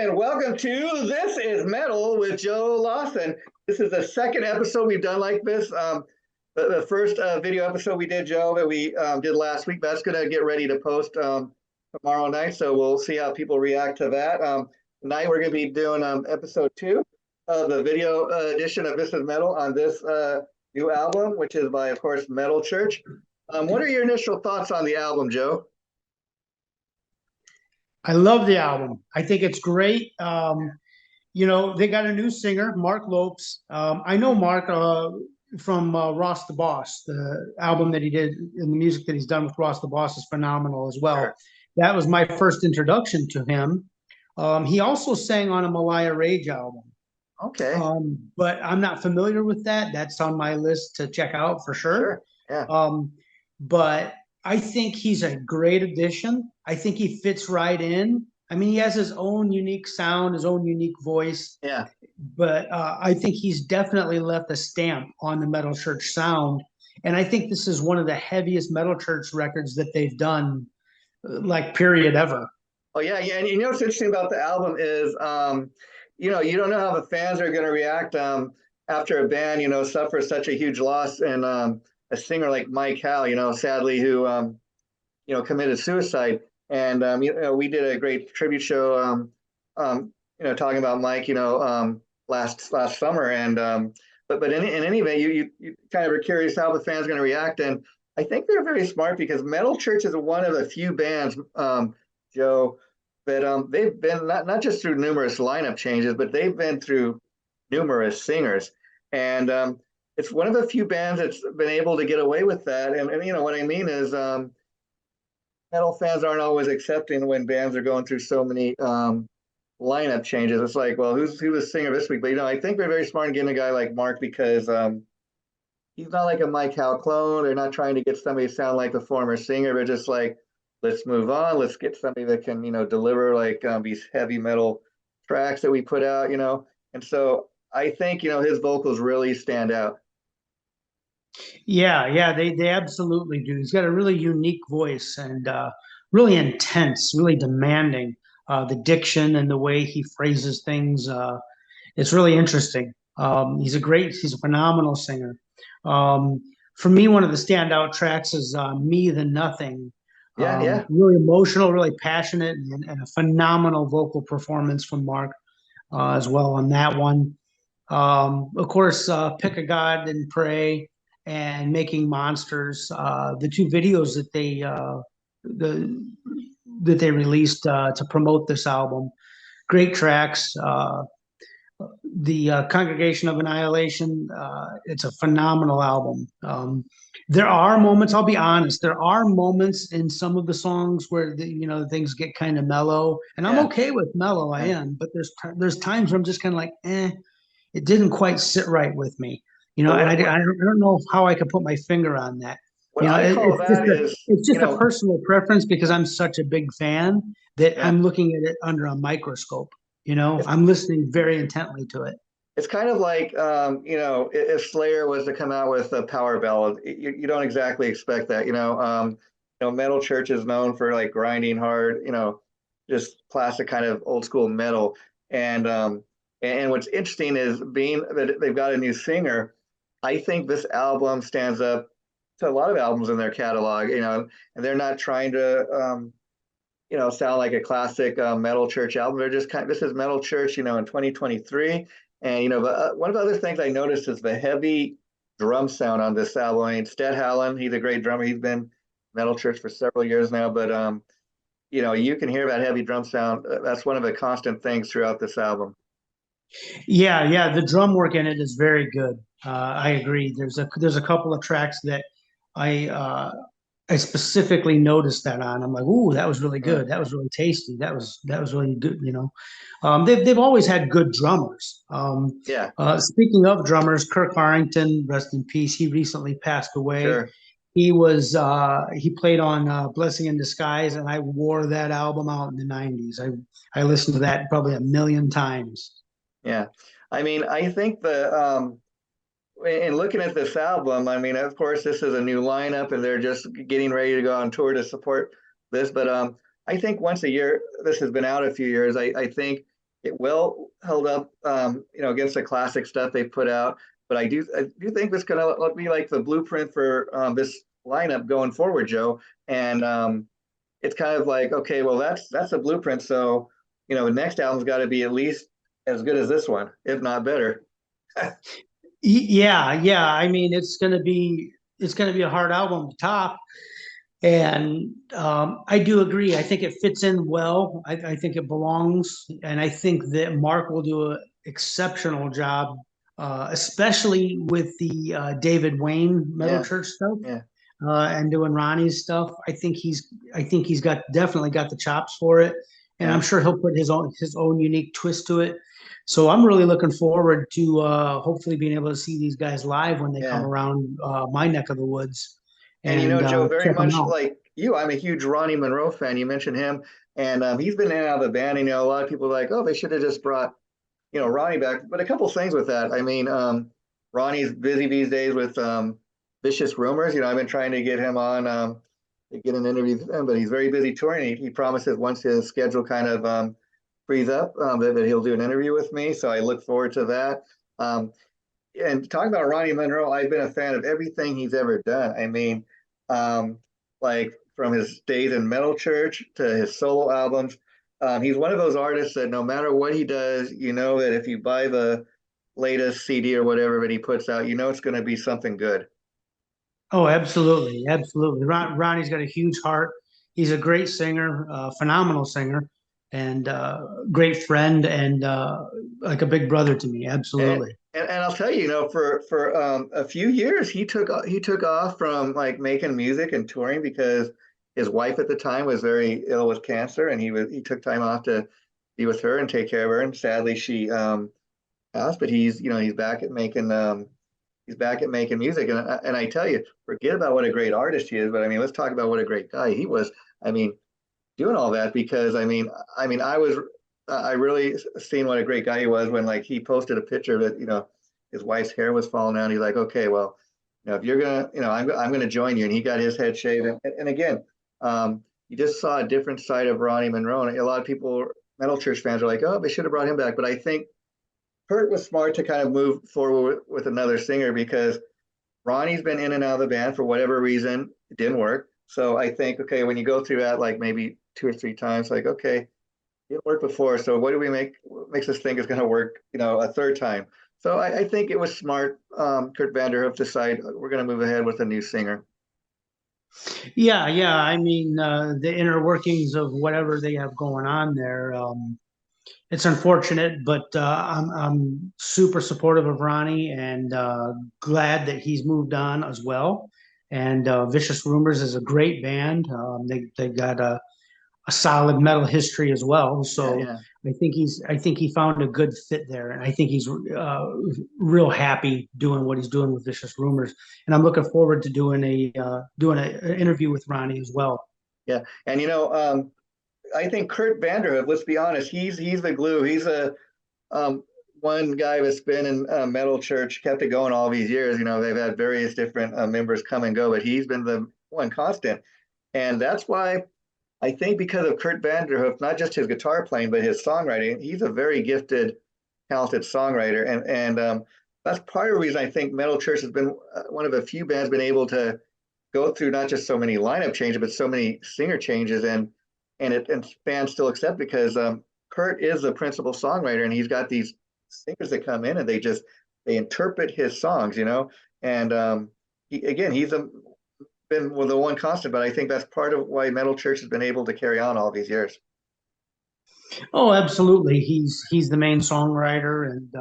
and welcome to This is Metal with Joe Lawson. This is the second episode we've done like this. The first video episode we did, Joe, that we did last week, that's going to get ready to post tomorrow night, so we'll see how people react to that. Tonight we're going to be doing episode 2 of the video edition of This is Metal on this new album, which is by, of course, Metal Church. What are your initial thoughts on the album, Joe? I love the album. I think it's great. They got a new singer, Mark Lopes. I know Mark from Ross the Boss. The album that he did and the music that he's done with Ross the Boss is phenomenal as well. Sure. That was my first introduction to him. He also sang on a Malaya Rage album. Okay. But I'm not familiar with that. That's on my list to check out for sure. Sure. Yeah. But I think he's a great addition. I think he fits right in. I mean, he has his own unique sound, his own unique voice. Yeah. But I think he's definitely left a stamp on the Metal Church sound. And I think this is one of the heaviest Metal Church records that they've done, like, period, ever. Oh, yeah. Yeah. And you know what's interesting about the album is, you don't know how the fans are going to react after a band, suffers such a huge loss. And a singer like Mike Howe, sadly, who, committed suicide. And, we did a great tribute show, talking about Mike, last summer. And, but in any event, you kind of are curious how the fans are going to react. And I think they're very smart because Metal Church is one of the few bands, Joe, that they've been not just through numerous lineup changes, but they've been through numerous singers. And, it's one of the few bands that's been able to get away with that. And what I mean is metal fans aren't always accepting when bands are going through so many lineup changes. It's like, well, who's the singer this week? But, I think they're very smart in getting a guy like Mark because he's not like a Mike Howe clone. They're not trying to get somebody to sound like the former singer. They're just like, let's move on. Let's get somebody that can, deliver like these heavy metal tracks that we put out, And so I think, his vocals really stand out. Yeah, they absolutely do. He's got a really unique voice and really intense, really demanding. The diction and the way he phrases things, it's really interesting. He's a phenomenal singer. For me, one of the standout tracks is "Me the Nothing." Yeah. Really emotional, really passionate, and a phenomenal vocal performance from Mark as well on that one. Of course, "Pick a God and Pray" and "Making Monsters," the two videos that they released to promote this album. Great tracks. The Congregation of Annihilation, it's a phenomenal album. There are moments, I'll be honest, there are moments in some of the songs where things get kind of mellow, and I'm okay with mellow, I am, but there's times where I'm just kind of like, it didn't quite sit right with me. And I don't know how I could put my finger on that. It's just a personal preference because I'm such a big fan that I'm looking at it under a microscope. I'm listening very intently to it. It's kind of like, if Slayer was to come out with a power ballad, you don't exactly expect that. Metal Church is known for like grinding hard, just classic kind of old school metal. And what's interesting is being that they've got a new singer. I think this album stands up to a lot of albums in their catalog, and they're not trying to, sound like a classic Metal Church album. They're just this is Metal Church, in 2023. And, one of the other things I noticed is the heavy drum sound on this album. I mean, Sted Hallen, he's a great drummer. He's been Metal Church for several years now, but, you can hear that heavy drum sound. That's one of the constant things throughout this album. Yeah. The drum work in it is very good. I agree. There's a couple of tracks that I specifically noticed that on. I'm like, ooh, that was really good. That was really tasty. That was really good. They've always had good drummers. Speaking of drummers, Kirk Harrington, rest in peace. He recently passed away. Sure. He played on Blessing in Disguise, and I wore that album out in the '90s. I listened to that probably a million times. Yeah, I mean, I think in looking at this album, I mean, of course, this is a new lineup, and they're just getting ready to go on tour to support this. But I think once a year, this has been out a few years. I think it well held up, against the classic stuff they put out. But I do think this gonna be like the blueprint for this lineup going forward, Joe. And it's kind of like, okay, well, that's a blueprint. So, the next album's got to be at least as good as this one, if not better. Yeah, yeah. I mean, it's gonna be a hard album to top, and I do agree. I think it fits in well. I think it belongs, and I think that Mark will do an exceptional job, especially with the David Wayne Metal Yeah, Church stuff, yeah, and doing Ronnie's stuff. I think he's got definitely got the chops for it, and I'm yeah, sure he'll put his own unique twist to it. So I'm really looking forward to hopefully being able to see these guys live when they come yeah. around my neck of the woods And and Joe, very check them much out. like you, I'm a huge Ronnie Monroe fan. You mentioned him, and he's been in and out of the band. And, a lot of people are like, oh, they should have just brought, Ronnie back. But a couple things with that. I mean, Ronnie's busy these days with Vicious Rumors. I've been trying to get him on to get an interview with him, but he's very busy touring. He promises once his schedule kind of frees up, that he'll do an interview with me. So I look forward to that. Um, and talking about Ronnie Monroe, I've been a fan of everything he's ever done. I mean, um, like from his days in Metal Church to his solo albums, he's one of those artists that no matter what he does, that if you buy the latest CD or whatever that he puts out, it's going to be something good. Oh, absolutely, absolutely. Ronnie's got a huge heart. He's a great singer, phenomenal singer, and great friend, and like a big brother to me. And Absolutely. and I'll tell you, for a few years he took off from like making music and touring because his wife at the time was very ill with cancer, and he took time off to be with her and take care of her. And sadly, she passed. But he's back at making music. And I tell you, forget about what a great artist he is, but I mean, let's talk about what a great guy he was. I mean, doing all that because I really seen what a great guy he was when like he posted a picture that his wife's hair was falling out. He's like, okay, well, if you're gonna, I'm gonna join you, and he got his head shaved. And again, you just saw a different side of Ronnie Monroe. And a lot of people, Metal Church fans, are like, oh, they should have brought him back. But I think Kurt was smart to kind of move forward with another singer because Ronnie's been in and out of the band for whatever reason. It didn't work. So I think, okay, when you go through that like maybe two or three times, like, okay, it didn't work before. So what makes us think it's going to work, a third time? So I think it was smart. Kurt Vanderhoof decide we're going to move ahead with a new singer. Yeah, yeah. I mean, the inner workings of whatever they have going on there. It's unfortunate, but I'm super supportive of Ronnie and glad that he's moved on as well. And Vicious Rumors is a great band. They got a solid metal history as well. Yeah, So yeah. I think he found a good fit there, and I think he's real happy doing what he's doing with Vicious Rumors. And I'm looking forward to doing an interview with Ronnie as well. Yeah. And I think Kurt Vanderhoof, let's be honest, he's the glue. He's a um, one guy that's been in Metal Church, kept it going all these years. They've had various different members come and go, but he's been the one constant. And that's why I think because of Kurt Vanderhoof, not just his guitar playing, but his songwriting, he's a very gifted, talented songwriter. And that's part of the reason I think Metal Church has been one of the few bands been able to go through not just so many lineup changes, but so many singer changes, and fans still accept because Kurt is the principal songwriter, and he's got these singers that come in and they interpret his songs, and been the one constant, but I think that's part of why Metal Church has been able to carry on all these years. Oh, absolutely. He's the main songwriter, and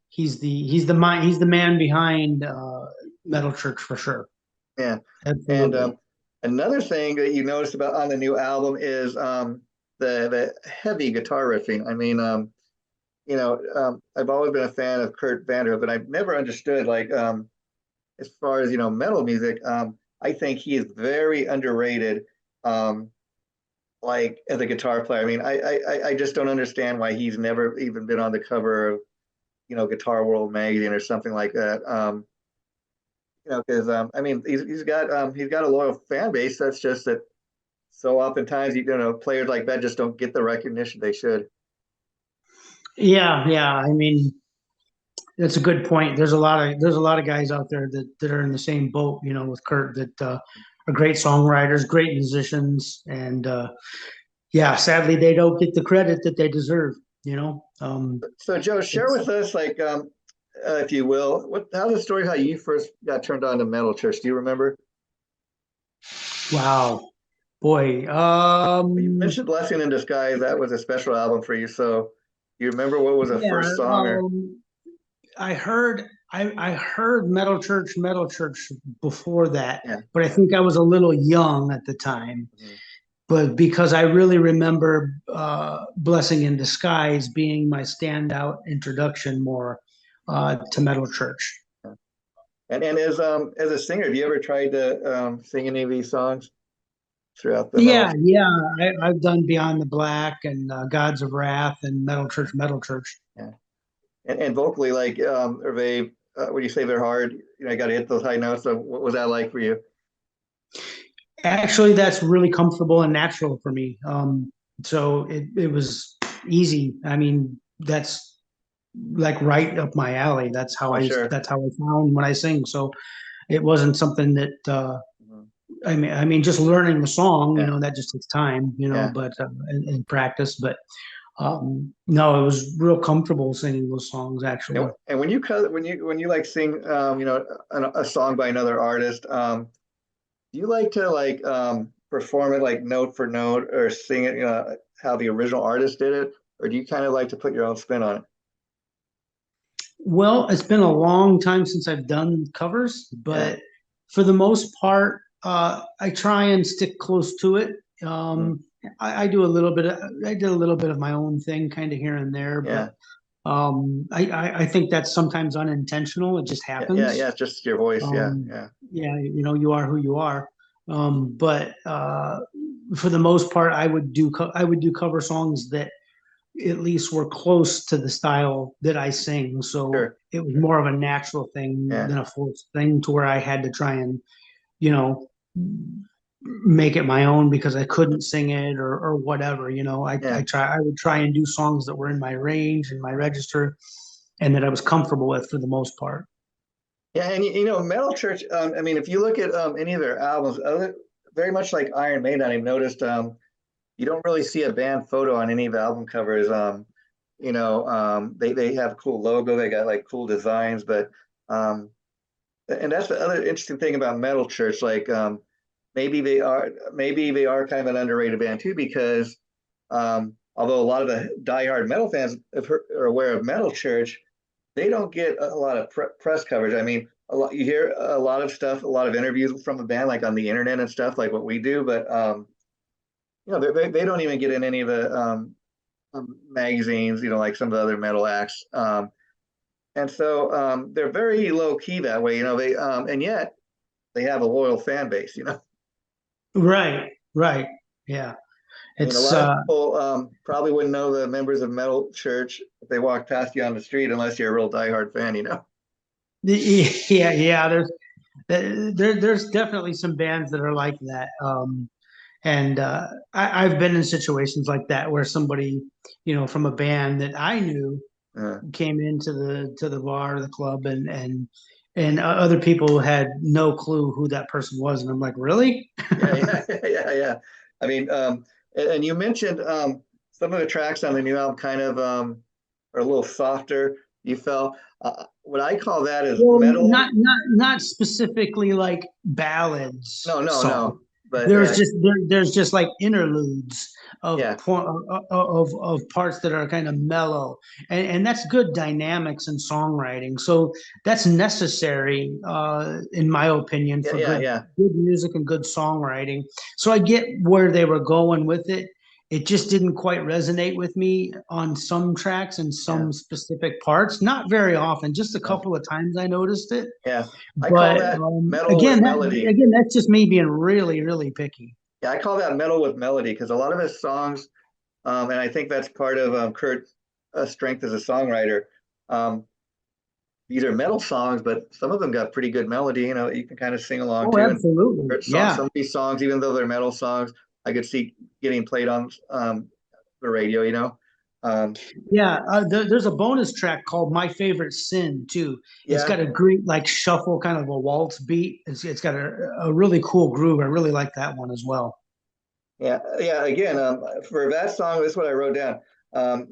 he's the man behind Metal Church for sure. Yeah, and Absolutely. another thing that you noticed about on the new album is the heavy guitar riffing. I mean, I've always been a fan of Kurt Vanderhoof, but I've never understood like as far as metal music. I think he is very underrated. Um, like as a guitar player, I mean, I just don't understand why he's never even been on the cover of Guitar World magazine or something like that. Because I mean, he's got a loyal fan base. That's just that. So oftentimes, players like that just don't get the recognition they should. Yeah. I mean, that's a good point. There's a lot of guys out there that are in the same boat, you know, with Kurt that are great songwriters, great musicians, and yeah, sadly they don't get the credit that they deserve, you know. So Joe, share It's with us, like, if you will, how's the story how you first got turned on to metal church? Do you remember? wow, boy. You mentioned Blessing in Disguise. That was a special album for you. So you remember what was the Yeah, first song or I heard Metal Church before that, yeah. but I think I was a little young at the time. Mhm. But because I really remember Blessing in Disguise being my standout introduction more to Metal Church. And as a singer, have you ever tried to sing any of these songs throughout the metal? Yeah, I've done Beyond the Black and Gods of Wrath and Metal Church. Yeah. And vocally, like, are they? Would you say they're hard? You know, got to hit those high notes. So what was that like for you? Actually, that's really comfortable and natural for me. So it was easy. I mean, that's like right up my alley. Oh, sure. That's how I found when I sing. So it wasn't something that Mhm. I mean, just learning the song, you Yeah, know, that just takes time, you know, yeah. but in practice. But no, it was real comfortable singing those songs actually. And when you like sing, you know, a song by another artist, do you like to like perform it like note for note or sing it, you know, how the original artist did it, or do you kind of like to put your own spin on it? Well, it's been a long time since I've done covers, Yeah. but for the most part, I try and stick close to it. Mm. I do a little bit of, I did a little bit of my own thing kind of here and there, but Yeah. I think that's sometimes unintentional. It just Yeah. happens. It's just your voice. Yeah. Um, Yeah. yeah, you know, you are who you are. But for the most part, I would do cover songs that at least were close to the style that I sing. So Sure. it was Sure. more of a natural thing Yeah. than a forced thing to where I had to try and, you know, make it my own because I couldn't sing it or whatever. You know, Yeah. I would try and do songs that were in my range and my register and that I was comfortable with for the most part. Yeah. And you know, Metal Church. I mean, if you look at any of their albums, very much like Iron Maiden, I've noticed you don't really see a band photo on any of the album covers. You know, they have a cool logo. They got like cool designs, but um, and that's the other interesting thing about Metal Church. Like, maybe they are kind of an underrated band too, because although a lot of the diehard metal fans are aware of Metal Church, they don't get a lot of press coverage. I mean, you hear a lot of stuff, a lot of interviews from the band, like on the internet and stuff, like what we do, but you know, they don't even get in any of the magazines, you know, like some of the other metal acts. And so they're very low key that way, you know. And yet they have a loyal fan base, you know. Right. Yeah. I mean, a It's lot of people probably wouldn't know the members of Metal Church if they walked past you on the street unless you're a real diehard fan, you know. yeah, there's definitely some bands that are like that. And I've been in situations like that where somebody, you know, from a band that I knew Uh, came into the bar or the club and other people had no clue who that person was, and I'm like, really? yeah. I mean, and you mentioned some of the tracks on the new album kind of are a little softer. You felt what I call that is Well, metal. not specifically like ballads No, songs. but yeah, There's just like interludes of yeah, point of parts that are kind of mellow, and that's good dynamics and songwriting. So that's necessary, in my opinion, for yeah. good music and good songwriting. So I get where they were going with it. It just didn't quite resonate with me on some tracks and Yeah. some specific parts. Not very often, just a Uh, couple of times I noticed it. yeah. I call But that metal with melody. again, that's just me being really picky. Yeah, I call that metal with melody because a lot of his songs, and I think that's part of Kurt's strength as a songwriter. Um, these are metal songs, but some of them got pretty good melody. You know, you can kind of sing along Oh, to. And absolutely. Kurt's songs, Yeah. some of these songs, even though they're metal songs, I could see getting played on the radio. You know, Um, Yeah, there's a bonus track called "My Favorite Sin" too. It's yeah, got a great like shuffle, kind of a waltz beat. It's got a really cool groove. I really like that one as well. yeah, yeah. Again, for that song, this is what I wrote down.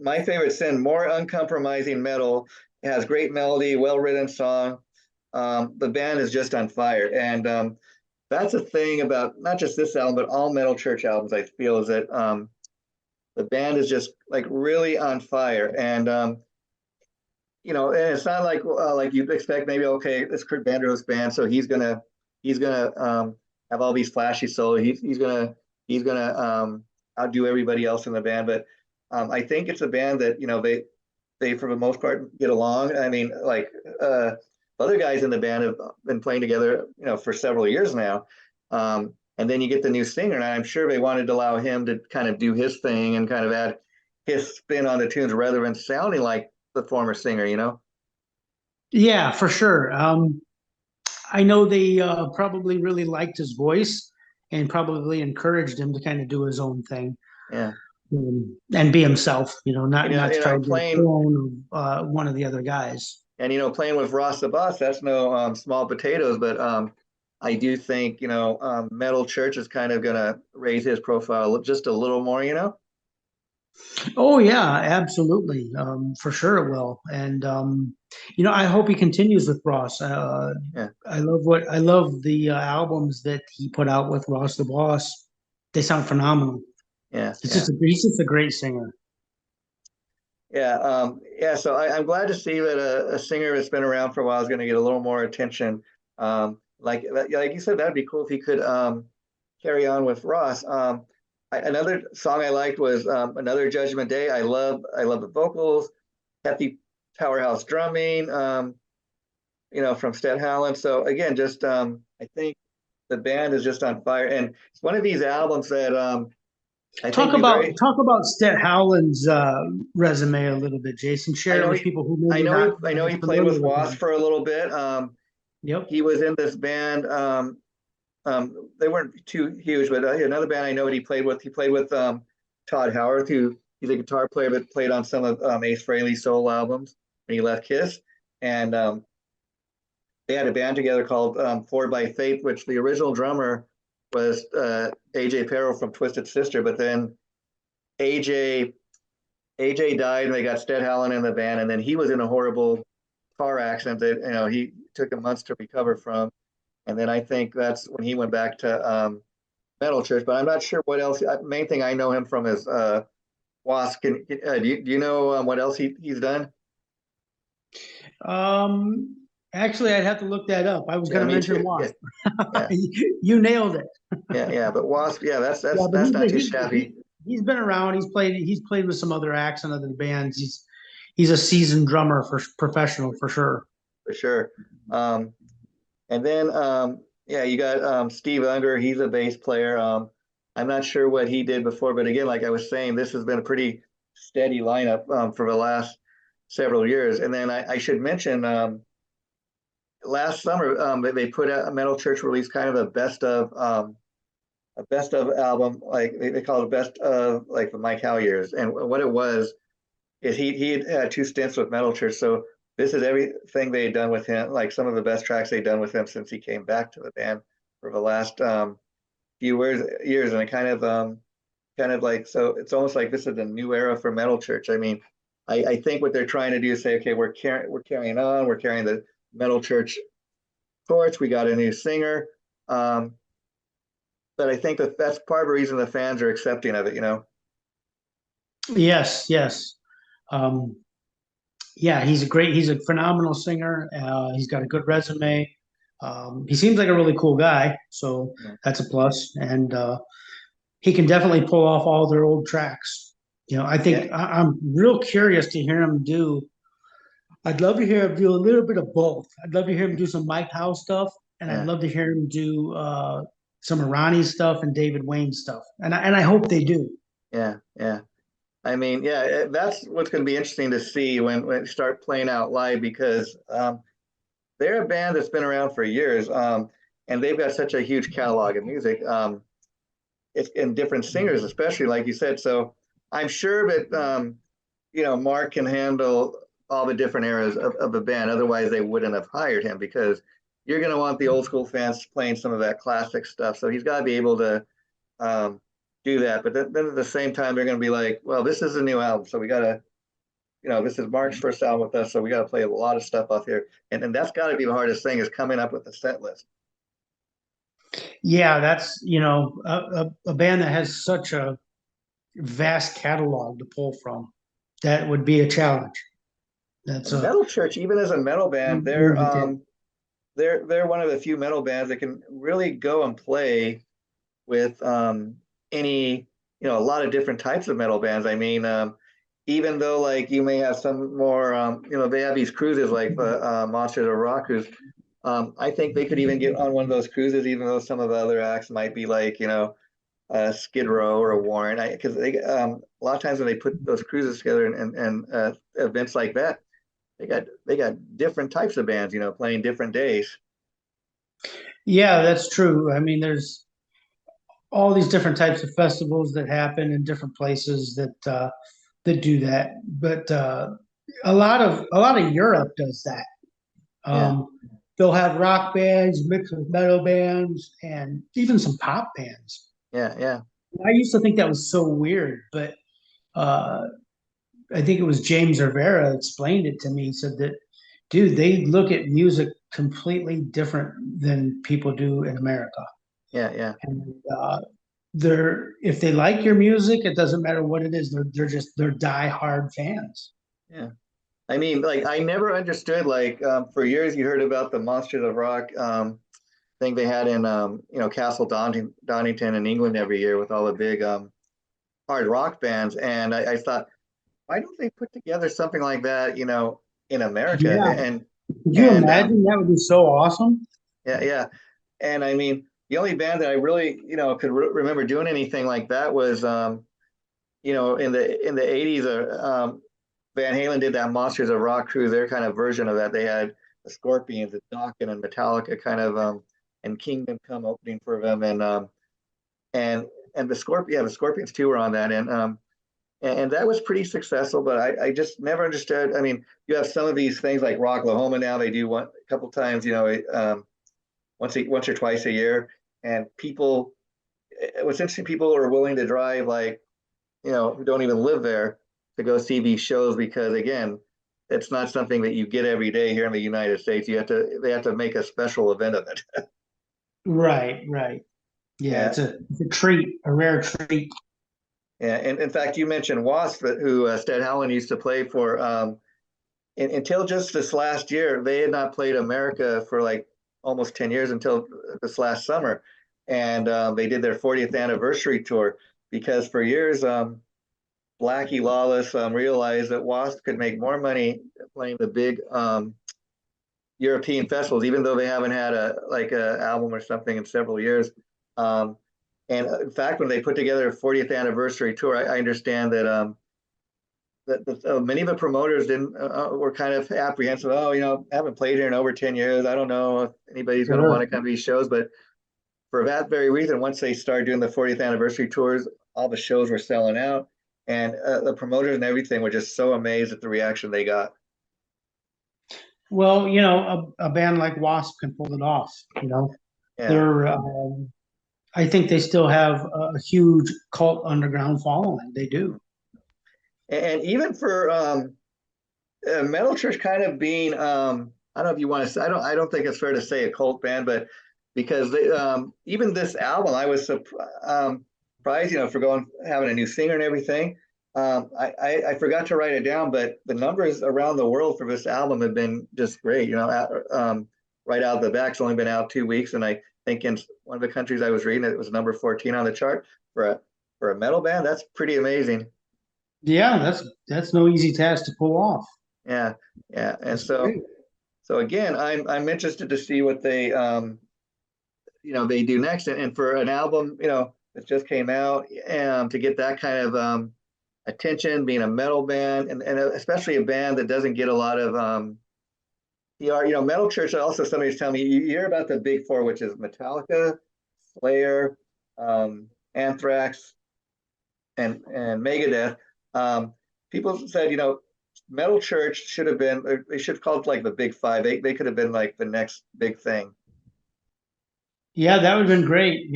My favorite sin, more uncompromising metal. It has great melody, well written song. The band is just on fire, and that's a thing about not just this album, but all Metal Church albums. I feel is that the band is just like really on fire, and and it's not like you'd expect maybe okay, this Kurt Vanderhoof's band, so he's gonna have all these flashy solos. He's gonna outdo everybody else in the band. But I think it's a band that they for the most part get along. I mean, like other guys in the band have been playing together, for several years now. And then you get the new singer, and I'm sure they wanted to allow him to kind of do his thing and kind of add his spin on the tunes rather than sounding like the former singer. Yeah, for sure. I know they probably really liked his voice and probably encouraged him to kind of do his own thing, Yeah. and be himself. And Not to try to be a playing clone of one of the other guys. and playing with Ross the Boss, that's no small potatoes, but I do think Metal Church is kind of gonna raise his profile just a little more. Oh yeah, absolutely. For sure it will. And I hope he continues with Ross. Yeah, I love the albums that he put out with Ross the Boss. They sound phenomenal. yeah, yeah. He's just a great singer. Yeah. So I'm glad to see that a singer that's been around for a while is going to get a little more attention. Like you said, that'd be cool if he could carry on with Ross. Another song I liked was "Another Judgment Day." I love the vocals, heavy powerhouse drumming. From Sted Howland. So again, just I think the band is just on fire, and it's one of these albums that I think be very. Talk about Stet Howland's resume a little bit, Jason. I Share it know with he, people who I maybe know he, not I know as he played familiar with with Wasp him. for a little bit. Yep. He was in this band. They weren't too huge, but another band I know that he played with. He played with Todd Howard, who he's a guitar player that played on some of Ace Frehley's solo albums when he left Kiss, and they had a band together called Forward by Fate, which the original drummer was AJ Perro from Twisted Sister, but then AJ AJ died and they got Sted Howland in the band, and then he was in a horrible car accident that he took him months to recover from, and then I think that's when he went back to Metal Church. But I'm not sure what else. Main thing I know him from is Wasp. Do you know what else he's done? Actually, I'd have to look that up. I was Yeah, going to me mention too. Yeah, Wasp. yeah, You nailed it. yeah. But Wasp, yeah, that's Yeah, that's but that's not too shabby. he's been around. He's played with some other acts and other bands. He's a seasoned drummer for professional for sure. For sure. Um, and then yeah, you got Steve Unger. He's a bass player. I'm not sure what he did before, but again, like I was saying, this has been a pretty steady lineup for the last several years. And then I should mention last summer they put out a Metal Church release kind of a best of album, like they call it best of like the Mike Howe years. And what it was is he had two stints with Metal Church, so this is everything they had done with him, like some of the best tracks they'd done with him since he came back to the band for the last few years, and it kind of like, so it's almost like this is a new era for Metal Church. I mean, I think what they're trying to do is say, okay, we're carrying on, we're carrying the Metal Church torch. We got a new singer, but I think that's part of the reason the fans are accepting of it. Yes, yes. Um, yeah, he's a phenomenal singer. He's got a good resume. He seems like a really cool guy, so Yeah, that's a plus. And he can definitely pull off all their old tracks. I yeah, think I'm real curious to hear him do. I'd love to hear him do a little bit of both. I'd love to hear him do some Mike House stuff, and I'd yeah, love to hear him do some of Ronnie's stuff and David Wayne stuff. And I hope they do. yeah, yeah. I mean, yeah, that's what's going to be interesting to see when they start playing out live because they're a band that's been around for years, and they've got such a huge catalog of music. It's in different singers, especially like you said. So I'm sure that Mark can handle all the different eras of a band. Otherwise, they wouldn't have hired him because you're going to want the old school fans playing some of that classic stuff. So he's got to be able to um, do that. But then at the same time, they're going to be like, well, this is a new album, so we got to, this is Mark's first album with us, so we got to play a lot of stuff off here, and that's got to be the hardest thing is coming up with a set list. Yeah, that's a band that has such a vast catalog to pull from. That would be a challenge. That's And a Metal Church, even as a metal band, they're one of the few metal bands that can really go and play with any a lot of different types of metal bands. I mean, even though like you may have some more they have these cruises like the Monsters of Rock cruise. I think they could even get on one of those cruises, even though some of the other acts might be like Skid Row or a Warren, because they a lot of times when they put those cruises together and events like that, they got different types of bands, playing different days. Yeah, that's true. I mean, there's all these different types of festivals that happen in different places that do that. But a lot of Europe does that. Yeah, Um, they'll have rock bands mixed with metal bands and even some pop bands. yeah, yeah, I used to think that was so weird, but uh, I think it was James Rivera explained it to me. He said that, dude, they look at music completely different than people do in America. yeah, yeah, And they're if they like your music, it doesn't matter what it is. They're diehard fans. yeah. I mean, like I never understood. Like for years, you heard about the Monsters of Rock thing they had in Castle Donington in England every year with all the big hard rock bands, and I thought, why don't they put together something like that, in America? Yeah. And Could you and imagine? That would be so awesome. yeah, yeah, and I mean, the only band that I really could remember doing anything like that was in the 80s, Van Halen did that Monsters of Rock cruise, their kind of version of that. They had the Scorpions, the Dokken, and Metallica kind of, and Kingdom Come opening for them, and and the Scorpions too were on that, and that was pretty successful. But I just never understood. I mean, you have some of these things like Rocklahoma now. They do one a couple times, once or twice a year, and people. What's interesting, people are willing to drive like who don't even live there to go see these shows because again, it's not something that you get every day here in the United States. They have to make a special event of it. Right, right. Yeah, Yeah, it's a treat, a rare treat. yeah. And in fact, you mentioned Wasp, who Sted Howland used to play for. Until just this last year, they had not played America for like almost 10 years until this last summer, and they did their 40th anniversary tour because for years Blackie Lawless realized that Wasp could make more money playing the big European festivals, even though they haven't had a album or something in several years. Um, and in fact, when they put together a 40th anniversary tour, I understand that many of the promoters didn't were kind of apprehensive. Oh, I haven't played here in over 10 years. I don't know if anybody's going to want Sure. to come to these shows. But for that very reason, once they started doing the 40th anniversary tours, all the shows were selling out, and the promoters and everything were just so amazed at the reaction they got. Well, a band like Wasp can pull it off. Yeah, They're I think they still have a huge cult underground following. They do. and even for Metal Church kind of being I don't know if you want to say I don't think it's fair to say a cult band, but because even this album I was surprised for going having a new singer and everything. I forgot to write it down, but the numbers around the world for this album have been just great. Right out of the back, it's only been out 2 weeks, and I think in one of the countries I was reading it was number 14 on the chart for a metal band. That's pretty amazing. Yeah, that's no easy task to pull off. Yeah, yeah, and That's so great. so again, I'm interested to see what they do next, and for an album that just came out, to get that kind of attention, being a metal band, and especially a band that doesn't get a lot of PR. Metal Church. Also, somebody's telling me you hear about the big four, which is Metallica, Slayer, Anthrax, and Megadeth. Um, people said, Metal Church should have been, they should have called it like the Big Five. They could have been like the next big thing. Yeah, that would have been great.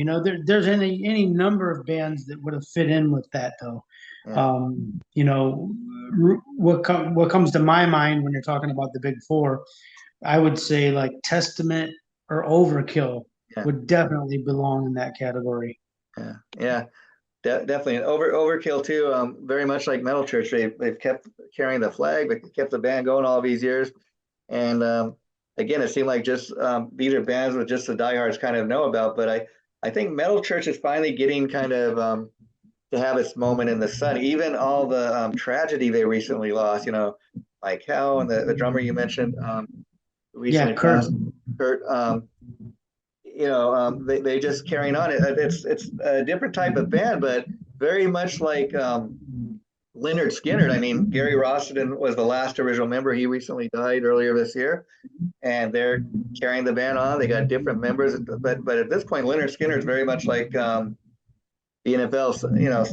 There's any number of bands that would have fit in with that though. Yeah. What comes to my mind when you're talking about the big four, I would say like Testament or Overkill Yeah. would definitely belong in that category. Yeah. Yeah. Definitely. Overkill too. Very much like Metal Church. They've kept carrying the flag, but kept the band going all these years. And again, it seemed like just these are bands that just the diehards kind of know about. But I think Metal Church is finally getting kind of to have its moment in the sun. Even all the tragedy they recently lost, Mike Howe and the drummer you mentioned Yeah, recently Kurt. passed, Kurt. They just carrying on. It's a different type of band, but very much like Leonard Skinner. I mean, Gary Rossington was the last original member. He recently died earlier this year, and they're carrying the band on. They got different members, but at this point, Leonard Skinner is very much like the NFL.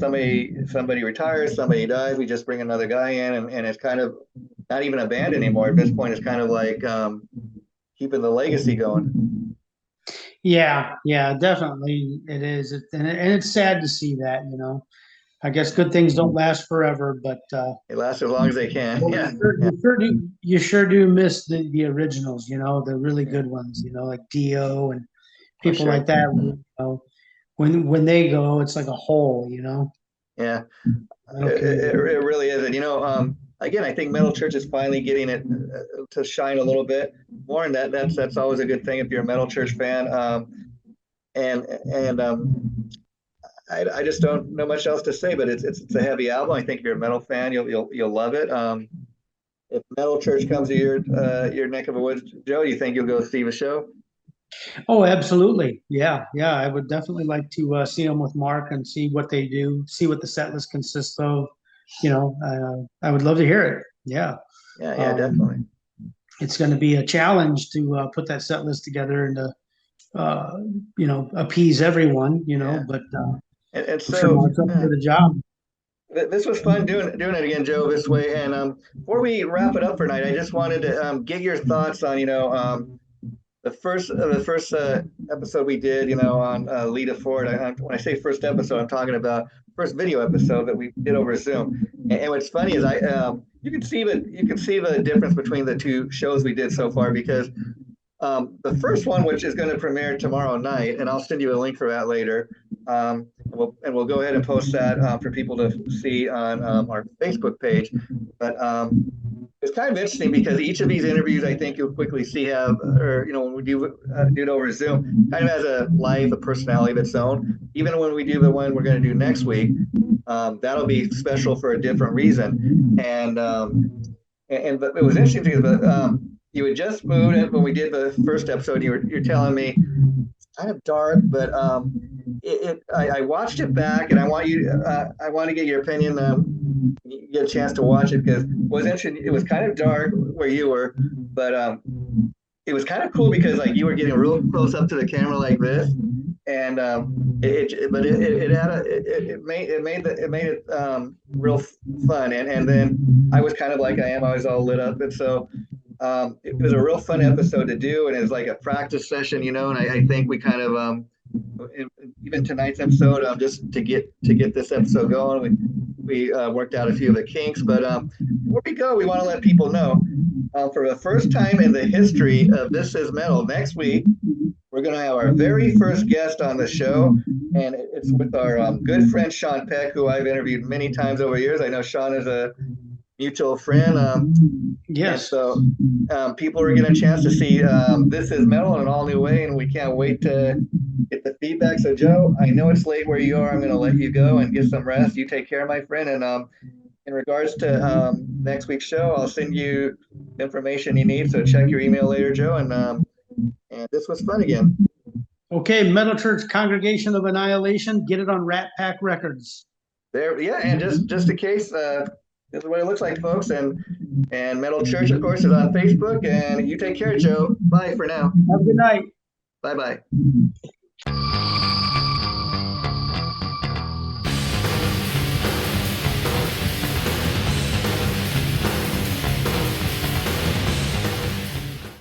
Somebody retires, somebody dies. We just bring another guy in, and it's kind of not even a band anymore. At this point, it's kind of like keeping the legacy going. Yeah, yeah, definitely it is. And it's sad to see that, I guess good things don't last forever, but It lasts as long as they can. well, Yeah, yeah, you sure do miss the originals, the really good ones, like Dio and for people sure. like that. When they go, it's like a hole, Yeah, Okay. it really is. And again, I think Metal Church is finally getting it to shine a little bit more, and that's always a good thing if you're a Metal Church fan. And I just don't know much else to say, but it's a heavy album. I think if you're a metal fan, you'll love it. If Metal Church comes to your neck of the woods, Joe, you think you'll go see the show? Oh, absolutely. Yeah, yeah. I would definitely like to see them with Mark and see what they do, see what the set list consists of. I would love to hear it. Yeah. Yeah, definitely. It's going to be a challenge to put that set list together and to, appease everyone, Yeah. but And I'm sure so Mark's up for the job. this was fun doing it again, Joe, this way. And before we wrap it up for tonight, I just wanted to get your thoughts on the first episode we did, on Lita Ford. When I say first episode, I'm talking about first video episode that we did over Zoom. And what's funny is you can see the difference between the two shows we did so far, because the first one, which is going to premiere tomorrow night, and I'll send you a link for that later. We'll go ahead and post that for people to see on our Facebook page. But it's kind of interesting because each of these interviews, I think you'll quickly see when we do it over Zoom, kind of has a personality of its own. Even when we do the one we're going to do next week, that'll be special for a different reason. But it was interesting because you had just moved it when we did the first episode. You're telling me it's kind of dark, but I watched it back, and I want to get your opinion. You get a chance to watch it because it was kind of dark where you were, but it was kind of cool because like you were getting real close up to the camera like this, and it made it real fun, and then I was kind of like I was all lit up, and so it was a real fun episode to do, and it was like a practice session, and I think we kind of even tonight's episode, just to get this episode going, we worked out a few of the kinks. But before we go, we want to let people know for the first time in the history of This Is Metal, next week we're going to have our very first guest on the show, and it's with our good friend Sean Peck, who I've interviewed many times over years. I know Sean is a mutual friend. Yes. So people are getting a chance to see This Is Metal in an all new way, and we can't wait to get the feedback. So, Joe, I know it's late where you are. I'm going to let you go and get some rest. You take care, my friend. And in regards to next week's show, I'll send you the information you need. So check your email later, Joe. And this was fun again. Okay, Metal Church Congregation of Annihilation. Get it on Rat Pack Records. There, yeah, and just in case, this is what it looks like, folks. And Metal Church, of course, is on Facebook. And you take care, Joe. Bye for now. Have a good night. Bye-bye.